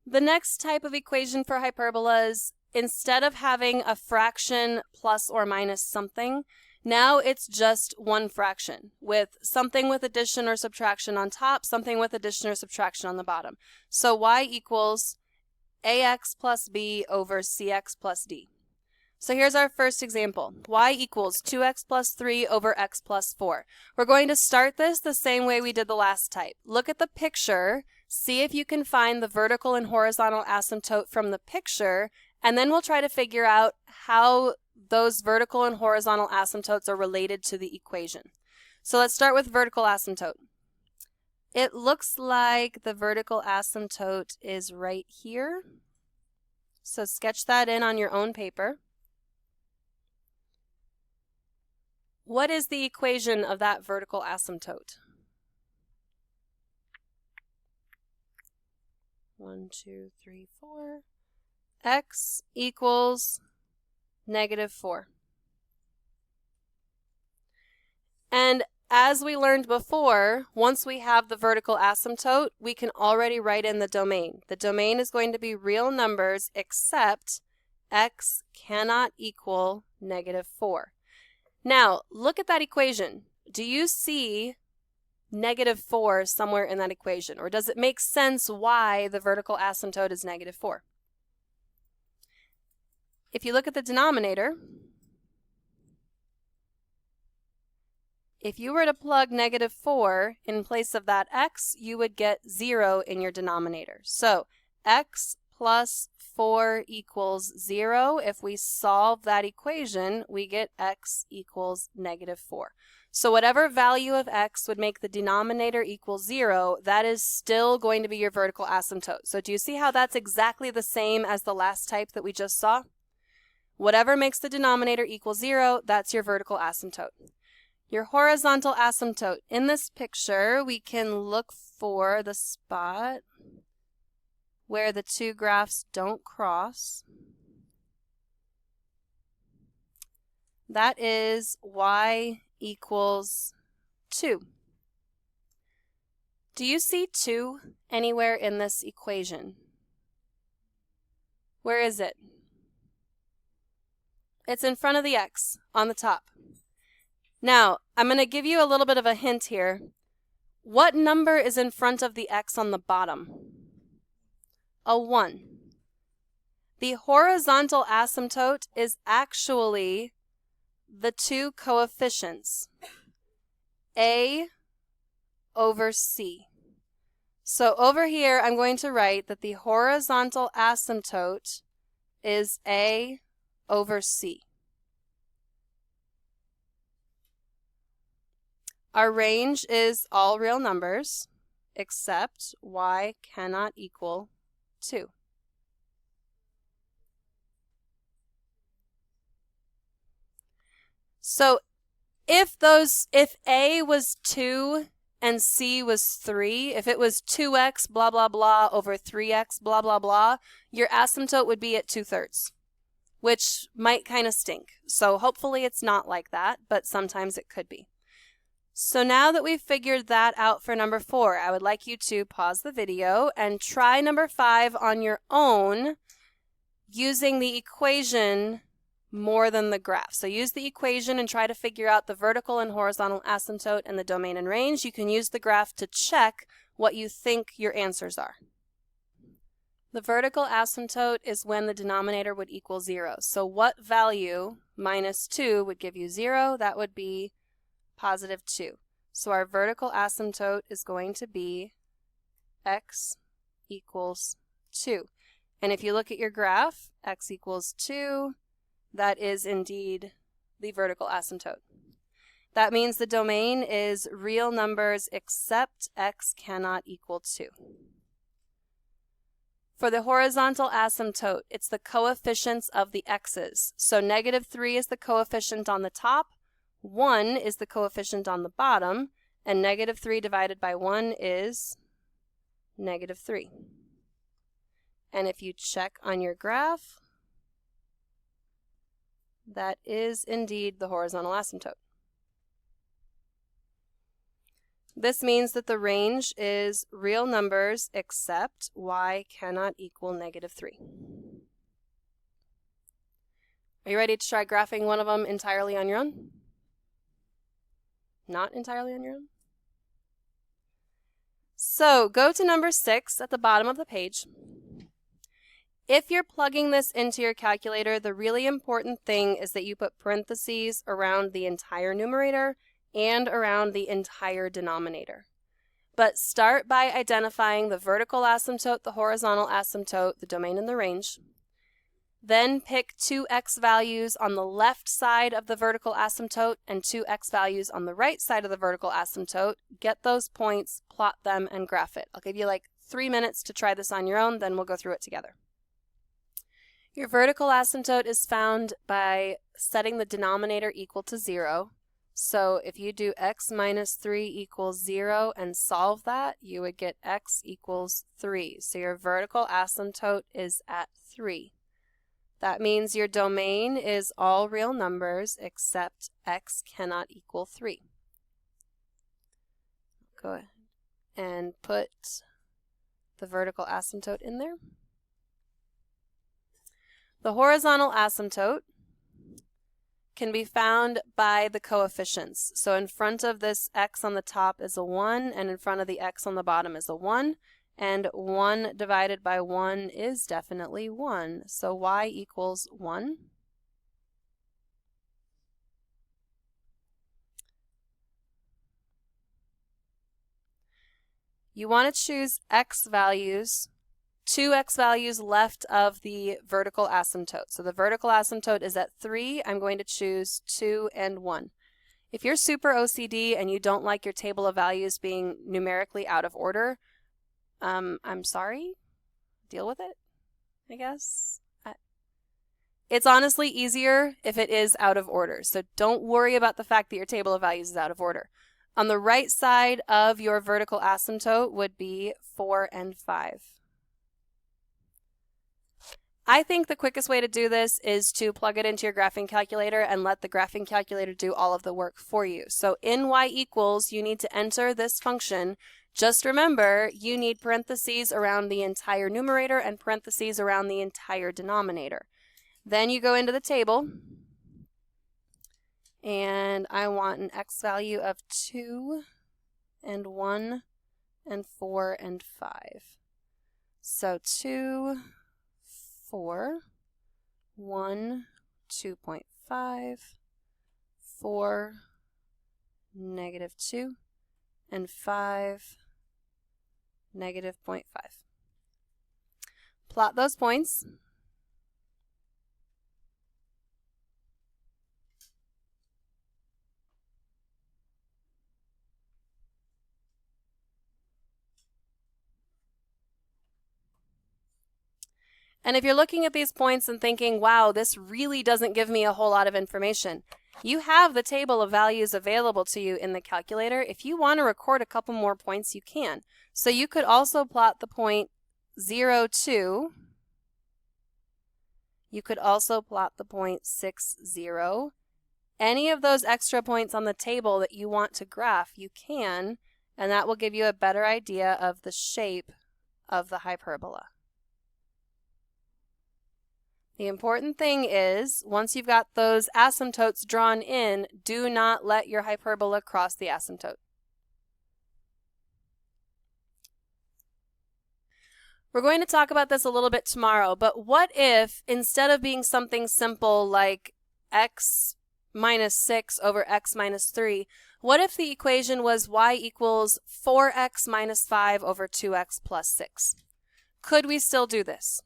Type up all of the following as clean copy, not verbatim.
The next type of equation for hyperbolas, instead of having a fraction plus or minus something, now it's just one fraction with something with addition or subtraction on top, something with addition or subtraction on the bottom. So y equals ax plus b over cx plus d. So here's our first example. Y equals 2x plus 3 over x plus 4. We're going to start this the same way we did the last type. Look at the picture, see if you can find the vertical and horizontal asymptote from the picture, and then we'll try to figure out how those vertical and horizontal asymptotes are related to the equation. So let's start with vertical asymptote. It looks like the vertical asymptote is right here. So sketch that in on your own paper. What is the equation of that vertical asymptote? 1, 2, 3, 4. X equals -4. And as we learned before, once we have the vertical asymptote, we can already write in the domain. The domain is going to be real numbers except x cannot equal -4. Now, look at that equation. Do you see -4 somewhere in that equation? Or does it make sense why the vertical asymptote is -4? If you look at the denominator, if you were to plug -4 in place of that x, you would get 0 in your denominator. So x plus 4 equals 0. If we solve that equation, we get x equals -4. So whatever value of x would make the denominator equal 0, that is still going to be your vertical asymptote. So do you see how that's exactly the same as the last type that we just saw? Whatever makes the denominator equal 0, that's your vertical asymptote. Your horizontal asymptote. In this picture, we can look for the spot where the two graphs don't cross. That is y equals 2. Do you see 2 anywhere in this equation? Where is it? It's in front of the x on the top. Now, I'm going to give you a little bit of a hint here. What number is in front of the x on the bottom? A 1. The horizontal asymptote is actually the two coefficients, a over c. So over here, I'm going to write that the horizontal asymptote is a over c. Our range is all real numbers, except y cannot equal 2. So if a was 2 and c was 3, if it was 2x blah blah blah over 3x blah blah blah, your asymptote would be at 2/3, which might kind of stink. So hopefully it's not like that, but sometimes it could be. So now that we've figured that out for number 4, I would like you to pause the video and try number 5 on your own using the equation more than the graph. So use the equation and try to figure out the vertical and horizontal asymptote and the domain and range. You can use the graph to check what you think your answers are. The vertical asymptote is when the denominator would equal 0. So what value -2 would give you 0? That would be +2. So our vertical asymptote is going to be x equals 2. And if you look at your graph, x equals 2, that is indeed the vertical asymptote. That means the domain is real numbers except x cannot equal 2. For the horizontal asymptote, it's the coefficients of the x's. So -3 is the coefficient on the top, 1 is the coefficient on the bottom, and -3 divided by 1 is -3. And if you check on your graph, that is indeed the horizontal asymptote. This means that the range is real numbers except y cannot equal -3. Are you ready to try graphing one of them entirely on your own? Not entirely on your own? So go to number 6 at the bottom of the page. If you're plugging this into your calculator, the really important thing is that you put parentheses around the entire numerator and around the entire denominator. But start by identifying the vertical asymptote, the horizontal asymptote, the domain and the range. Then pick 2 x values on the left side of the vertical asymptote and 2 x values on the right side of the vertical asymptote. Get those points, plot them, and graph it. I'll give you like 3 minutes to try this on your own, then we'll go through it together. Your vertical asymptote is found by setting the denominator equal to 0. So if you do x minus 3 equals 0 and solve that, you would get x equals 3. So your vertical asymptote is at 3. That means your domain is all real numbers except x cannot equal 3. Go ahead and put the vertical asymptote in there. The horizontal asymptote can be found by the coefficients. So in front of this x on the top is a 1, and in front of the x on the bottom is a 1. And 1 divided by 1 is definitely 1. So y equals 1. You want to choose x values, 2 x values left of the vertical asymptote. So the vertical asymptote is at 3. I'm going to choose 2 and 1. If you're super OCD and you don't like your table of values being numerically out of order, I'm sorry. Deal with it, I guess. It's honestly easier if it is out of order. So don't worry about the fact that your table of values is out of order. On the right side of your vertical asymptote would be 4 and 5. I think the quickest way to do this is to plug it into your graphing calculator and let the graphing calculator do all of the work for you. So in y equals, you need to enter this function. Just remember, you need parentheses around the entire numerator and parentheses around the entire denominator. Then you go into the table, and I want an x value of 2 and 1 and 4 and 5. So 2, 4, 1, 2.5, 4, -2, and 5, -0.5. Plot those points. And if you're looking at these points and thinking, wow, this really doesn't give me a whole lot of information, you have the table of values available to you in the calculator. If you want to record a couple more points, you can. So you could also plot the point 0, 2. You could also plot the point 6, 0. Any of those extra points on the table that you want to graph, you can, and that will give you a better idea of the shape of the hyperbola. The important thing is, once you've got those asymptotes drawn in, do not let your hyperbola cross the asymptote. We're going to talk about this a little bit tomorrow, but what if, instead of being something simple like x minus 6 over x minus 3, what if the equation was y equals 4x minus 5 over 2x plus 6? Could we still do this?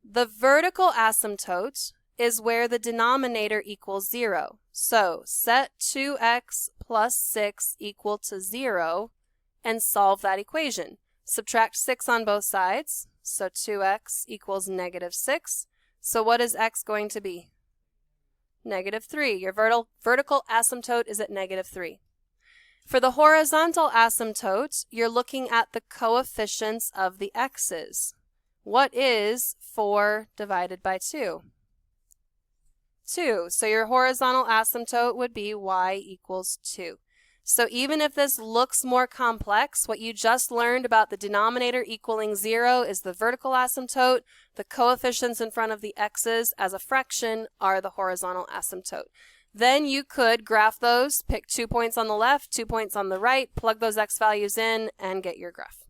The vertical asymptote is where the denominator equals 0. So set 2x plus 6 equal to 0 and solve that equation. Subtract 6 on both sides, so 2x equals -6. So what is x going to be? -3. Your vertical asymptote is at -3. For the horizontal asymptote, you're looking at the coefficients of the x's. What is 4 divided by 2? 2. So your horizontal asymptote would be y equals 2. So even if this looks more complex, what you just learned about the denominator equaling 0 is the vertical asymptote. The coefficients in front of the x's as a fraction are the horizontal asymptote. Then you could graph those, pick 2 points on the left, 2 points on the right, plug those x values in, and get your graph.